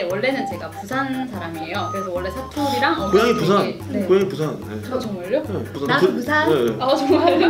원래는 제가 부산 사람이에요. 그래서 원래 사투리랑 고향이 부산. 네. 고향이 부산. 네. 저 정말요? 네, 부산. 나도 부산. 네. 아 정말요?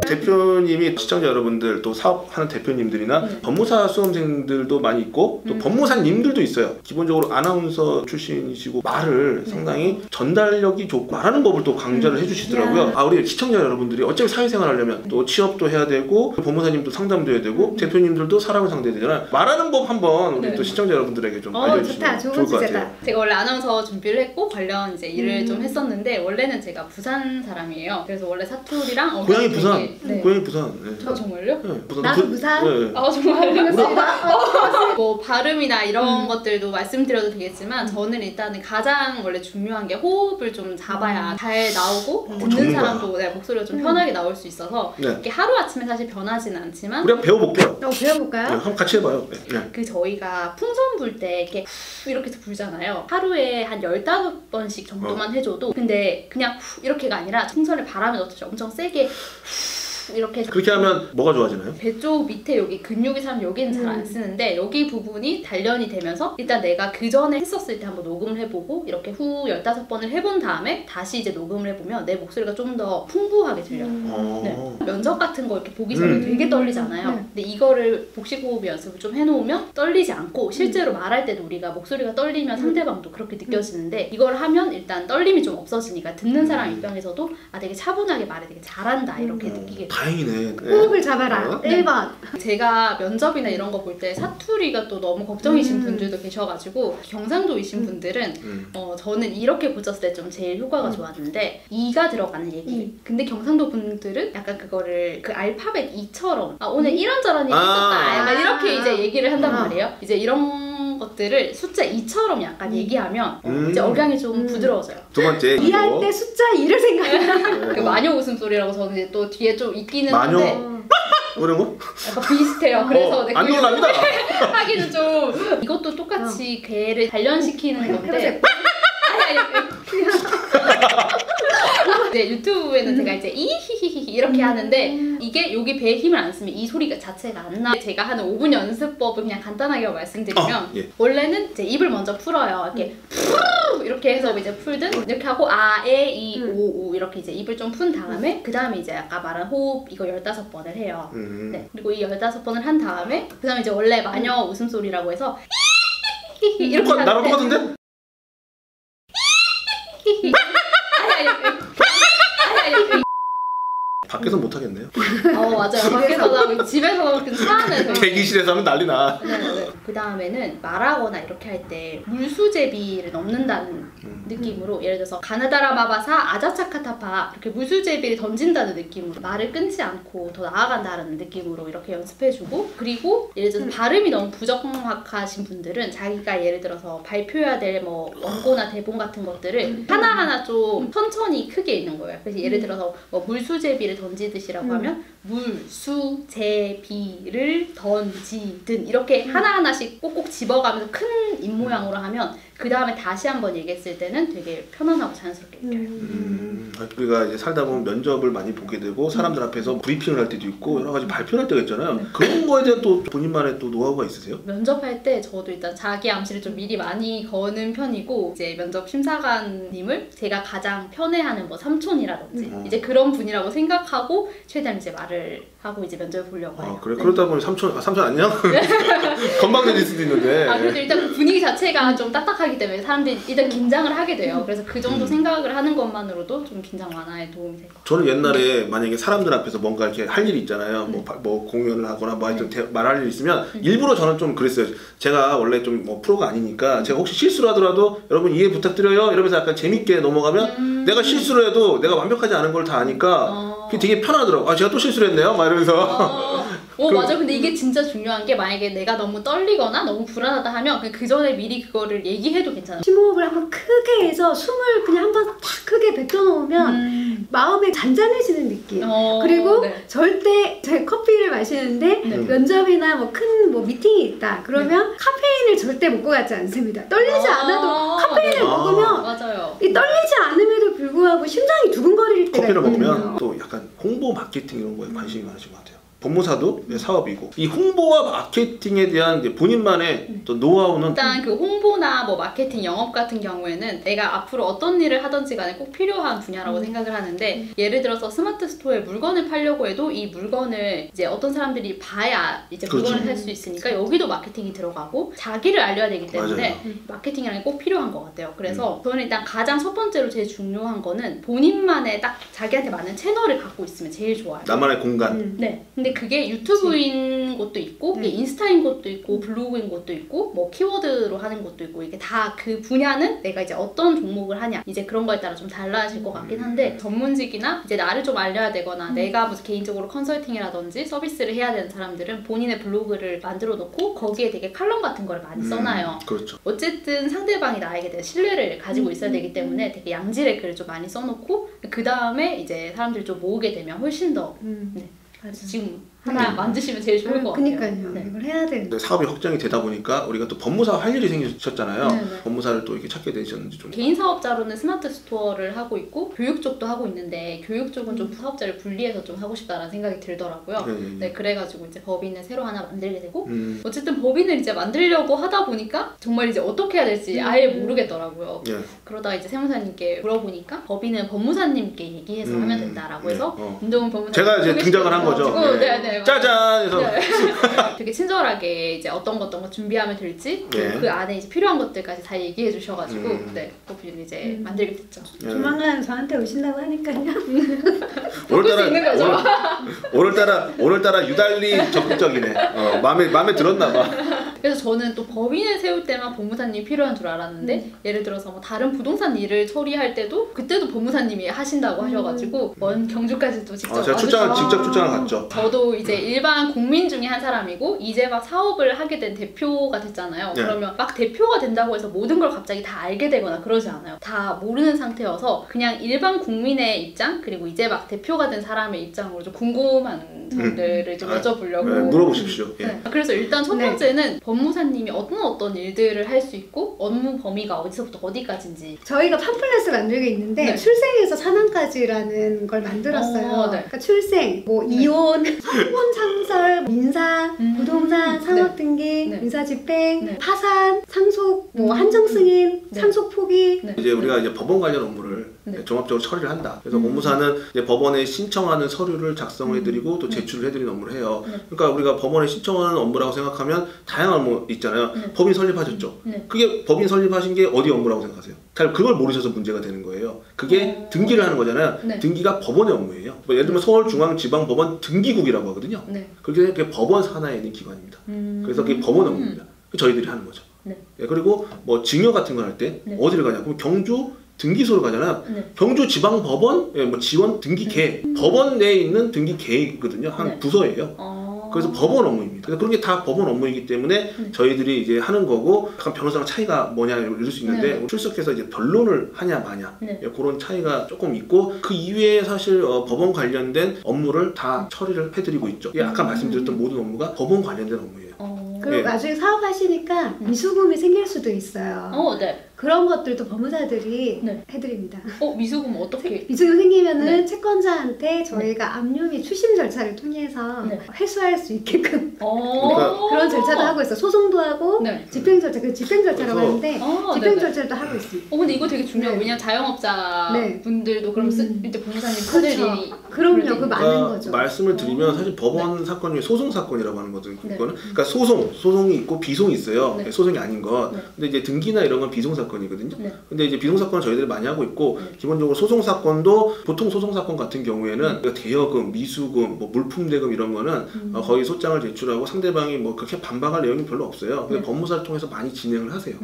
대표님이 시청자 여러분들 또 사업하는 대표님들이나 법무사 수험생들도 많이 있고 또 법무사님들도 있어요. 기본적으로 아나운서 출신이시고 말을 상당히 전달력이 좋고 말하는 법을 또 강좌를 해주시더라고요. 아 우리 시청자 여러분들이 어차피 사회생활 하려면 또 취업도 해야 되고 법무사님도 상담도 해야 되고 대표님들도 사람을 상대해야 되잖아요. 말하는 법 한번 우리 또 시청자 여러분들에게 좀 알려주시면 좋을 것 같아요. 제가 원래 아나운서 준비를 했고 관련 이제 일을 좀 했었는데 원래는 제가 부산 사람이에요. 그래서 원래 사투리랑 고향이 부산. 네. 고향이 부산. 네. 저 정말요? 네, 부산. 나도 부산. 네. 아 정말요? 뭐 발음이나 이런 것들도 말씀드려도 되겠지만 저는 일단은 가장 원래 중요한 게 호흡을 좀 잡아야 잘 나오고 듣는 사람도 내 목소리가 좀 편하게 나올 수 있어서 이게 하루아침에 사실 변하지는 않지만 우리 한번 배워볼게요. 배워볼까요? 네, 한번 같이 해봐요. 네. 그 저희가 풍선 불 때 이렇게 이렇게 불잖아요. 하루에 한 15번씩 정도만 해줘도 근데 그냥 이렇게가 아니라 풍선을 바람에 넣듯이 엄청 세게 이렇게 그렇게 하면 뭐가 좋아지나요? 배 쪽 밑에 여기 근육이 사람 여기는 잘 안 쓰는데 여기 부분이 단련이 되면서 일단 내가 그 전에 했었을 때 한번 녹음을 해보고 이렇게 후 15번을 해본 다음에 다시 이제 녹음을 해보면 내 목소리가 좀 더 풍부하게 들려요. 네. 면접 같은 거 이렇게 보기 전에 되게 떨리잖아요. 근데 이거를 복식호흡 연습을 좀 해놓으면 떨리지 않고 실제로 말할 때도 우리가 목소리가 떨리면 상대방도 그렇게 느껴지는데 이걸 하면 일단 떨림이 좀 없어지니까 듣는 사람 입장에서도 아 되게 차분하게 말해 되게 잘한다 이렇게 느끼게 돼요. 다행이네. 호흡을 잡아라. 1번. 제가 면접이나 이런 거 볼 때 사투리가 또 너무 걱정이신 분들도 계셔가지고 경상도이신 분들은 저는 이렇게 고쳤을 때 좀 제일 효과가 좋았는데 이가 들어가는 얘기. 근데 경상도 분들은 약간 그거를 그 알파벳 이처럼 아 오늘 이런저런 얘기 있었다 약간 이렇게 이제 얘기를 한단 말이에요. 이제 이런 것들을 숫자 2처럼 약간 얘기하면 이제 억양이 좀 부드러워져요. 두 번째 이할 때 숫자 2를 생각해요. 그 마녀 웃음소리라고 저는 이제 또 뒤에 좀 있기는 마녀? 한데 그런 거? 약간 비슷해요. 그래서 안 놀랍니다. 하기는 좀 이것도 똑같이 괴를 단련시키는 건데 네, 유튜브에는 제가 이제 이히히히 이렇게 하는데 이게 여기 배에 힘을 안 쓰면 이 소리가 자체가 안 나. 제가 하는 5분 연습법을 그냥 간단하게 말씀드리면 원래는 이제 입을 먼저 풀어요. 이렇게 이렇게 해서 이제 풀든 이렇게 하고 아, 에, 이, 오, 우 이렇게 이제 입을 좀 푼 다음에 그 다음에 이제 아까 말한 호흡 이거 15번을 해요. 네, 그리고 이 15번을 한 다음에 그 다음에 이제 원래 마녀 웃음소리라고 해서 이렇게 하는데 나랑 똑같은데? 밖에서 못 하겠네요. 맞아요. 밖에서도 하고 집에서도 하고 차 안에서 대기실에서 하면 난리 나. 그 다음에는 말하거나 이렇게 할 때 물수제비를 넣는다는 느낌으로 예를 들어서 가나다라 마바사 아자차카타파 이렇게 물수제비를 던진다는 느낌으로 말을 끊지 않고 더 나아간다는 느낌으로 이렇게 연습해주고 그리고 예를 들어서 발음이 너무 부정확하신 분들은 자기가 예를 들어서 발표해야 될 뭐 원고나 대본 같은 것들을 하나하나 좀 천천히 크게 읽는 거예요. 그래서 예를 들어서 뭐 물수제비를 던지듯이라고 하면 물수제비를 던지든 이렇게 하나하나씩 꼭꼭 집어가면서 큰 입모양으로 하면 그 다음에 다시 한번 얘기했을 때는 되게 편안하고 자연스럽게 느껴요. 우리가 이제 살다 보면 면접을 많이 보게 되고 사람들 앞에서 브리핑을 할 때도 있고 여러 가지 발표를 할 때가 있잖아요. 그런 거에 대한 또 본인만의 또 노하우가 있으세요? 면접할 때 저도 일단 자기 암시를 좀 미리 많이 거는 편이고 이제 면접 심사관님을 제가 가장 편애하는 뭐 삼촌이라든지 이제 그런 분이라고 생각하고 최대한 이제 말을 하고 이제 면접을 보려고 해요. 그래? 그러다 보니 삼촌 안녕? 건방져질 수도 있는데 그래도 일단 그 분위기 자체가 좀 딱딱하기 때문에 사람들이 일단 긴장을 하게 돼요. 그래서 그 정도 생각을 하는 것만으로도 좀 긴장 완화에 도움이 될 것 같아요. 저는 옛날에 만약에 사람들 앞에서 뭔가 이렇게 할 일이 있잖아요. 뭐 공연을 하거나 뭐 하여튼 말할 일이 있으면 일부러 저는 좀 그랬어요. 제가 원래 좀 뭐 프로가 아니니까 제가 혹시 실수를 하더라도 여러분 이해 부탁드려요 이러면서 약간 재밌게 넘어가면 내가 실수를 해도 내가 완벽하지 않은 걸 다 아니까 그게 되게 편하더라고. 아 제가 또 실수를 했네요 막 이러면서 맞아. 근데 이게 진짜 중요한 게 만약에 내가 너무 떨리거나 너무 불안하다 하면 그 전에 미리 그거를 얘기해도 괜찮아요. 심호흡을 한번 크게 해서 숨을 그냥 한번 탁 크게 뱉어놓으면 마음이 잔잔해지는 느낌. 그리고 네. 절대 제 커피를 마시는데 네. 면접이나 뭐 큰 뭐 미팅이 있다. 그러면 카페인을 절대 먹고 가지 않습니다. 떨리지 않아도 카페인을 네. 먹으면 맞아요. 이 떨리지 않음에도 불구하고 심장이 두근거릴 때가 커피를 있거든요. 먹으면 또 약간 홍보 마케팅 이런 거에 관심이 많으신 것 같아요. 법무사도 사업이고 이 홍보와 마케팅에 대한 이제 본인만의 또 노하우는 일단 그 홍보나 뭐 마케팅 영업 같은 경우에는 내가 앞으로 어떤 일을 하든지 간에 꼭 필요한 분야라고 생각을 하는데 예를 들어서 스마트 스토어에 물건을 팔려고 해도 이 물건을 이제 어떤 사람들이 봐야 이제 그렇죠. 물건을 살 수 있으니까 여기도 마케팅이 들어가고 자기를 알려야 되기 때문에 맞아요. 마케팅이라는 게 꼭 필요한 것 같아요. 그래서 저는 일단 가장 첫 번째로 제일 중요한 거는 본인만의 딱 자기한테 맞는 채널을 갖고 있으면 제일 좋아요. 나만의 공간. 네. 근데 그게 유튜브인 것도 있고, 이게 인스타인 것도 있고, 블로그인 것도 있고, 뭐 키워드로 하는 것도 있고, 이게 다 그 분야는 내가 이제 어떤 종목을 하냐, 이제 그런 거에 따라 좀 달라질 것 같긴 한데, 전문직이나 이제 나를 좀 알려야 되거나, 내가 무슨 개인적으로 컨설팅이라든지 서비스를 해야 되는 사람들은 본인의 블로그를 만들어 놓고, 거기에 되게 칼럼 같은 거를 많이 써놔요. 그렇죠. 어쨌든 상대방이 나에게 대한 신뢰를 가지고 있어야 되기 때문에 되게 양질의 글을 좀 많이 써놓고, 그 다음에 이제 사람들이 좀 모으게 되면 훨씬 더 네. 지금 하나 만드시면 제일 좋을 것 같아요. 그니까요. 네. 이걸 해야 되는데. 사업이 확장이 되다 보니까 우리가 또 법무사 할 일이 생기셨잖아요. 네네. 법무사를 또 이렇게 찾게 되셨는지 좀. 개인 사업자로는 스마트 스토어를 하고 있고 교육 쪽도 하고 있는데 교육 쪽은 좀 사업자를 분리해서 좀 하고 싶다라는 생각이 들더라고요. 네, 그래가지고 이제 법인을 새로 하나 만들게 되고 어쨌든 법인을 이제 만들려고 하다 보니까 정말 이제 어떻게 해야 될지 아예 모르겠더라고요. 예. 그러다 이제 세무사님께 물어보니까 법인은 법무사님께 얘기해서 하면 된다라고 해서 임동훈 법무사님 제가 이제 등장을 한 거죠. 네. 짜잔 해서 네. 되게 친절하게 이제 어떤 거 준비하면 될지 네. 그 안에 이제 필요한 것들까지 다 얘기해 주셔가지고 네 법인을 이제 만들게 됐죠. 조만간 저한테 오신다고 하니까요. 오늘따라 유달리 적극적이네. 마음에 들었나 봐. 그래서 저는 또 법인을 세울 때만 법무사님이 필요한 줄 알았는데 예를 들어서 뭐 다른 부동산 일을 처리할 때도 그때도 법무사님이 하신다고 하셔가지고 먼 경주까지도 직접 제가 직접 출장을 갔죠. 저도 이제 일반 국민 중에 한 사람이고 이제 막 사업을 하게 된 대표가 됐잖아요. 네. 그러면 막 대표가 된다고 해서 모든 걸 갑자기 다 알게 되거나 그러지 않아요. 다 모르는 상태여서 그냥 일반 국민의 입장 그리고 이제 막 대표가 된 사람의 입장으로 좀 궁금한 점들을 좀 여쭤보려고 네, 물어보십시오. 예. 네. 그래서 일단 첫 번째는 법무사님이 어떤 일들을 할 수 있고 업무 범위가 어디서부터 어디까지인지 저희가 팜플렛을 만들고 있는데 네. 출생에서 산안까지라는 걸 만들었어요. 네. 그러니까 출생, 뭐 이혼, 상권 상설, 민사, 부동산, 상업등기, 네. 민사집행, 네. 파산, 상속, 뭐 한정승인, 네. 상속 포기. 네. 이제 우리가 이제 법원 관련 업무를 네. 종합적으로 처리를 한다. 그래서 법무사는 이제 법원에 신청하는 서류를 작성해드리고 또 제출을 해드리는 업무를 해요. 그러니까 우리가 법원에 신청하는 업무라고 생각하면 다양한 업무 있잖아요. 법인 설립하셨죠. 그게 법인 설립하신 게 어디 업무라고 생각하세요? 잘 그걸 모르셔서 문제가 되는 거예요. 그게 등기를 하는 거잖아요. 네. 등기가 법원의 업무예요. 뭐 예를 들면 서울중앙지방법원 등기국이라고 하거든요. 네. 그게 법원 산하에 있는 기관입니다. 그래서 그게 법원 업무입니다. 저희들이 하는 거죠. 네. 예, 그리고 뭐 증여 같은 걸 할 때 어디를 가냐? 그럼 경주 등기소를 가잖아요. 네. 경주지방법원 뭐 지원 등기계 법원 내에 있는 등기계거든요. 한 부서예요. 그래서 법원 업무입니다. 그래서 그런 게 다 법원 업무이기 때문에 저희들이 이제 하는 거고 약간 변호사랑 차이가 뭐냐 이럴 수 있는데 출석해서 이제 변론을 하냐 마냐 예, 그런 차이가 조금 있고 그 이외에 사실 법원 관련된 업무를 다 처리를 해드리고 있죠. 예, 아까 말씀드렸던 모든 업무가 법원 관련된 업무예요. 그리고 예. 나중에 사업하시니까 미수금이 생길 수도 있어요. 네. 그런 것들도 법무사들이 네. 해드립니다. 미수금 어떻게? 미수금 생기면은 채권자한테 저희가 압류 및 추심 절차를 통해서 회수할 수 있게끔 그러니까 그런 절차도 하고 있어요. 소송도 하고 네. 집행 절차, 그 집행 절차라고 그래서- 하는데 집행 네네. 절차도 하고 있습니다. 근데 이거 되게 중요해요. 네. 왜냐면 자영업자 네. 분들도 그럼 이제 법무사님 쓸 일이 그렇죠. 그럼요. 그 많은 그러니까 거죠. 말씀을 드리면 사실 법원 사건 중에 소송 사건이라고 하는 거거든요. 그거는 그러니까 소송이 있고 비송이 있어요. 네. 소송이 아닌 것. 네. 근데 이제 등기나 이런 건 비송 사건이거든요. 네. 근데 이제 비송 사건은 저희들이 많이 하고 있고 기본적으로 소송 사건도 보통 소송 사건 같은 경우에는 대여금, 미수금, 뭐 물품 대금 이런 거는 거의 소장을 제출하고 상대방이 뭐 그렇게 반박할 내용이 별로 없어요. 근데 법무사를 통해서 많이 진행을 하세요.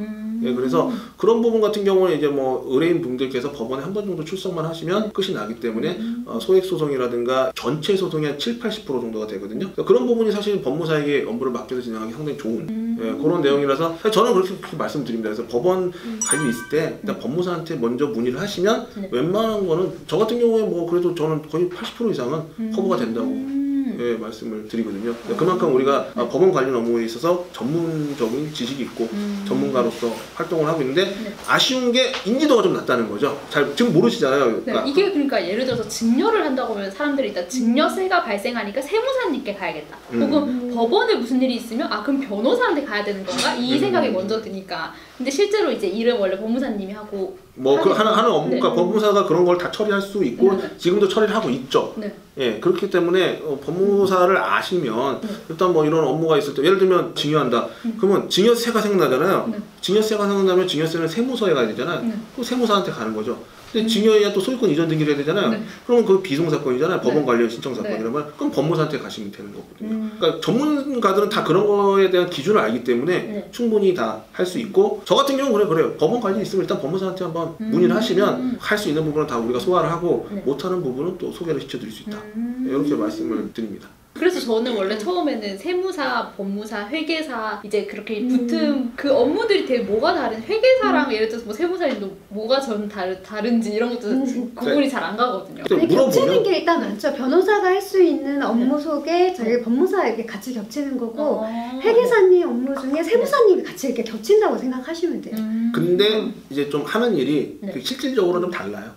예, 그래서 그런 부분 같은 경우는 이제 뭐 의뢰인 분들께서 법원에 한 번 정도 출석만 하시면 끝이 나기 때문에 소액 소송이라든가 전체 소송이 한 7-80% 정도가 되거든요. 그런 부분이 사실 법무사에게 업무를 맡겨서 진행하기 상당히 좋은 예, 그런 내용이라서 사실 저는 그렇게 말씀드립니다. 그래서 법원 관련 있을 때 일단 법무사한테 먼저 문의를 하시면 네. 웬만한 거는 저 같은 경우에 뭐 그래도 저는 거의 80% 이상은 커버가 된다고 예, 말씀을 드리거든요. 그만큼 우리가 법원 관련 업무에 있어서 전문적인 지식이 있고 전문가로서 활동을 하고 있는데 아쉬운 게 인지도가 좀 낮다는 거죠. 잘 지금 모르시잖아요. 네, 이게 그러니까 예를 들어서 증여를 한다고 하면 사람들이 일단 증여세가 발생하니까 세무사님께 가야겠다. 혹은 법원에 무슨 일이 있으면 아 그럼 변호사한테 가야 되는 건가? 이 생각이 먼저 드니까. 근데 실제로 이제 일은 원래 법무사님이 하고 뭐 그 하는 업무가 법무사가 그런 걸 다 처리할 수 있고 지금도 처리를 하고 있죠. 네. 예, 그렇기 때문에 법무사를 아시면 일단 뭐 이런 업무가 있을 때 예를 들면 증여한다. 그러면 증여세가 생각나잖아요. 증여세가 생각나면 증여세는 세무서에 가야 되잖아요. 그 세무사한테 가는 거죠. 근데 증여해야 또 소유권 이전 등기를 해야 되잖아요. 그러면 그 비송사건이잖아요. 법원 관련 신청 사건이라면 그럼 법무사한테 가시면 되는 거거든요. 그러니까 전문가들은 다 그런 거에 대한 기준을 알기 때문에 충분히 다 할 수 있고 저 같은 경우는 그래요. 법원 관련 있으면 일단 법무사한테 한번 문의를 하시면 할 수 있는 부분은 다 우리가 소화를 하고 못하는 부분은 또 소개를 시켜드릴 수 있다. 이렇게 말씀을 드립니다. 그래서 저는 원래 처음에는 세무사, 법무사, 회계사 이제 그렇게 붙은 그 업무들이 되게 뭐가 다른 회계사랑 예를 들어서 뭐 세무사님도 뭐가 전 다른지 이런 것도 구분이 잘 안 가거든요. 아니, 겹치는 게 일단 많죠. 변호사가 할 수 있는 업무 속에 저희 법무사 이렇게 같이 겹치는 거고 회계사님 업무 중에 세무사님이 같이 이렇게 겹친다고 생각하시면 돼요. 근데 이제 좀 하는 일이 실질적으로 좀 달라요.